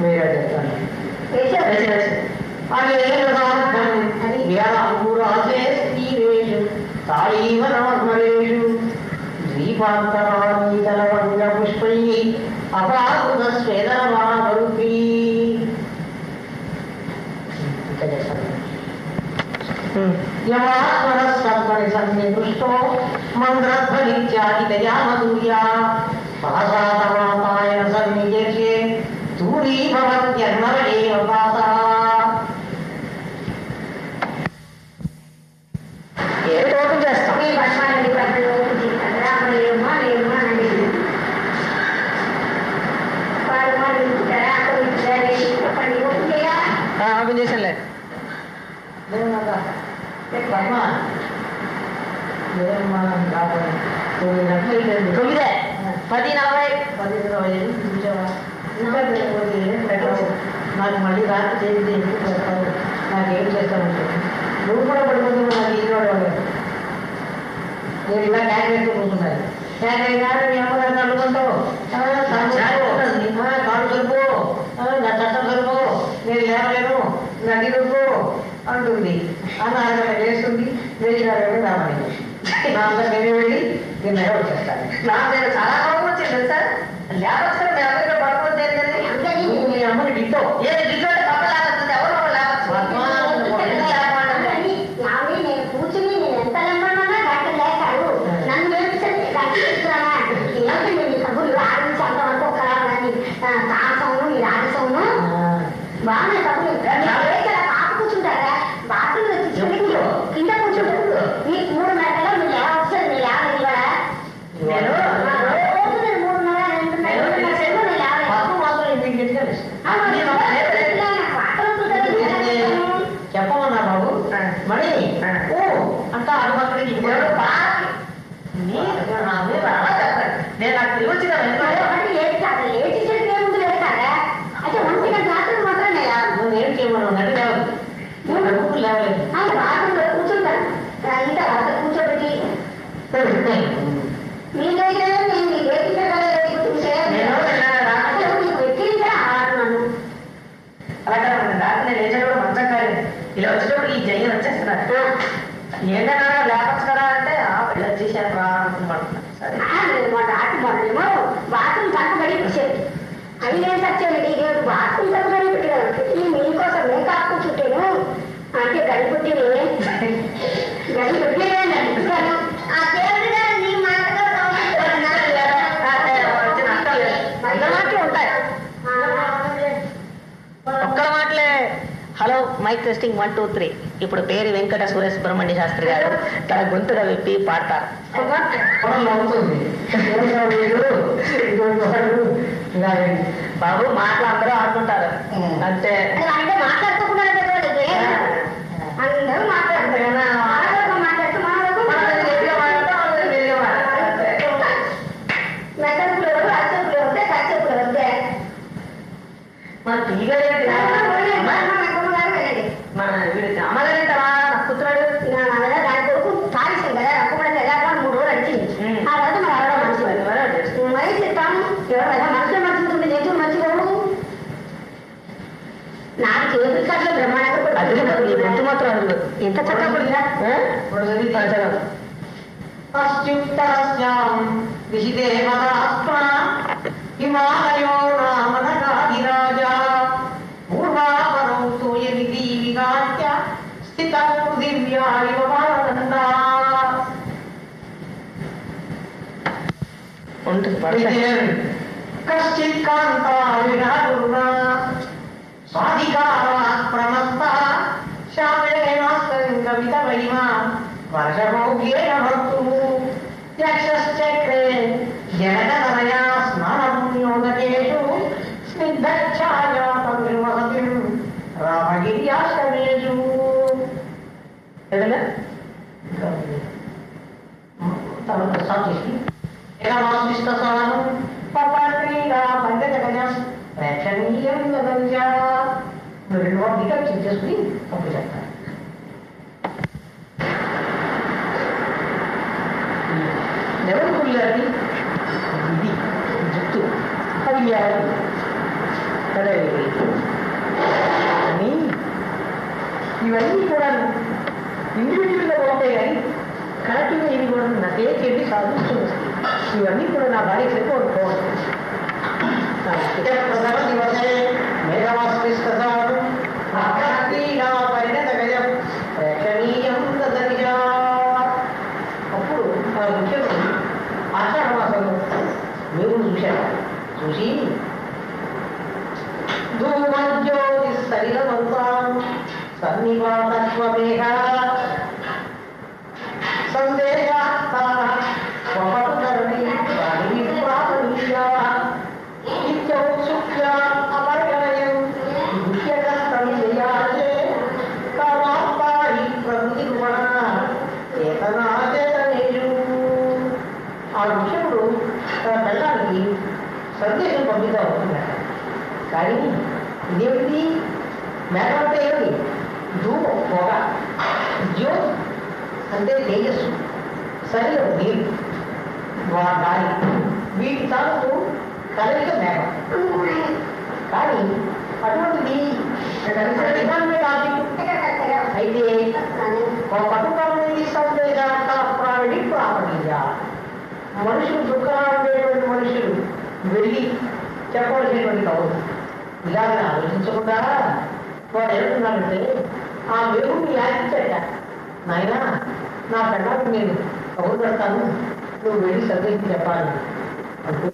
మీరే చెప్తాను. దీపాంతరాళీతలవంగ పుష్పై అపాకృత స్వేదనవాగరుపి. యమాస్మరస్మరి సన్నిదృష్టో మంద్రధ్వనిత్యాదిదయామధుర్యా సహసాతమాతాయ సన్నిజే దూరీభవత్యర్మరేవ పాత. ఏదో ఓపెన్ చేస్తాం. ఓపెన్ చేసానులే. తొమ్మిదే 10:40 నాకు మళ్ళీ రాత్రి చేసి నాకేం చేస్తానంటే నువ్వు కూడా పడిపోతే నాకు ఇది వాడలేదు. నేను ఇలా ట్యాగ్ వేస్తూ కూర్చున్నాను. ట్యాగ్ అయినా మీ అమ్మగారు అనుకుంటావు కాలు సరుపు నా చట్టం సరుపు నేను లేవలేను నది రుపు అంటుంది. అన్న వేస్తుంది వేసినారు రామని నా అందరూ నేను వెళ్ళి నేను వచ్చేస్తాను. నాకు చాలా కోపం వచ్చింది సార్. లేకపోతే మేము అందరికీ పడుకోవద్దు మీ అమ్మని గిట్టో ఏ గిట్టో అంటే పక్క లేకపోతుంది ఎవరు బాగా కబులు పాప కూర్చుంటారా బాత్రూమ్ కింద కూర్చుంటారు. మీకు 3 గంటలు మీరు ఎలా వస్తారు? మీరు లేవాలి కూడా నేను 3:30 చెప్పమన్నా బాబు మణి అంతా అనుమతి నేను నాకు తెలివచ్చిన ఏం చేయమను నడి లేవదు లేవలేదు కూర్చుంటాను కూర్చోబెట్టి అలాగే రాత్రి నేను లేచా కూడా మంచం కాలేదు. ఇలా వచ్చేటప్పుడు ఈ జయ్యం వచ్చేస్తున్నారు. ఏంటన్నా లేకపోవచ్చు కదా అంటే వెళ్ళి వచ్చేసాను రా అనుకుంటున్నాను. సరే బాత్రూమ్ తక్కుబడి వచ్చేది అవి నేను వచ్చేది బాత్రూమ్ తక్కుబడి పెట్టాను. మీకోసం నేను కాపు చుట్టాను అంటే గడిపుట్టి గడిపుట్టి ఆ దేవుడి గారు నీ మాటగా ఉంటాయి ఒక్క మాటలే. Hello mic testing 1 2 3. ఇప్పుడు పేరు వెంకట సుబ్రహ్మణ్య శాస్త్రి గారు తన గొంతుగా విప్పి పాడతారు. బాబు మాటలు అందరూ ఆడుకుంటారు అంటే మాట్లాడుతున్నారు అందరూ మాట్లాడుతూ మన మన వీడికి అమ్మగారేంటవా కూర్చున్నాడు. దాని కొడుకు కాలుష్యం కదా అప్పుడు ఎలా 3 రోజులు అడిచింది. ఆ రోజు మన ఎవరో మనిషి మనిషి చెప్తాము ఎవరైనా మనసులో మర్చిపోతుంది జంతువులు మర్చిపోవు. నాకు చేతులు కట్ల బ్రహ్మాండంగా మాత్రం ఎంత చక్కగా హిమాలయో రామనగాధిరాజా పూర్వాపరం సూయని దీవిగాత్య స్థిత పృథివ్యాయువానందా ఉంటుంది. కశ్చిత్ కాంతా వినాదుర్నా స్వాధికారా ప్రమత్త శ్యామేణాస్తంగమిత మహిమా వర్షభోగ్యేన భక్తు యక్షశ్చక్రే జనకతనయా స్నానపుణ్యోదకేషు స్నిగ్ధఛాయాతమిర్వహతిం రామగిర్యాశ్రమేషు. ఏదైనా తర్వాత స్టాప్ చేసి ఏకమాశిష్టసానం పపాత్రీగా పంచజగజం ప్రేక్షణీయం గగంజా 2 వాటిగా చెక్ చేసుకుని తప్పు చెప్తాను. ఎవరు కుళ్ళాలి ఇది జుట్టు 10 యాభై సరే అని ఇవన్నీ కూడా ఇండివిజువల్గా ఉంటాయి కానీ కరెక్ట్గా ఇవి కూడా నాకే చెప్పి సాధిస్తుంది. ఇవన్నీ కూడా నా భార్య సరిపోకపోవచ్చు. అప్పుడు ఆ ముఖ్యము ఆషాఢ మాసంలో మేము చూశాను. చూసి ధూమజ్యోతి సలిలమంతాం సన్నివాతత్వమేహ సందేహాత్తాః స్వపటుకరణై ప్రాణీయాః నిత్యౌత్సుక్యా అపర్గణయం నిత్యకష్టం జయాచే కామాత్తాహి ప్రకృతిగుణా చేతనాచేతనేషు. ఆ విషయముడు తన పిల్లలకి సందేశం పంపిద్దాం అవుతున్నాడు. కానీ ఇదేమిటి? మేఘం అంటే ఏమిటి? ధూమం, పొగ. జ్యోతి అంటే తేజస్సు, శరీరం నీరు, గాలి, వీటి తాలూకు కలయిక మేఘం. కానీ అటువంటిది అయితే ఒక పట్టుకోవడానికి సందేశాంత ప్రాణి ప్రాపణీయ. మనుషులు దుఃఖంగా ఉండేటువంటి మనుషులు వెళ్ళి చెప్పవలసినటువంటి కవులు ఇలాగ ఆలోచించకుండా వాడు ఏమంటున్నాడంటే ఆ వెలుగుని యాచించట, నాయన నా పెళ్ళానికి నేను కబురు పెడతాను, నువ్వు వెళ్ళి సందేశం చెప్పాలి అంటూ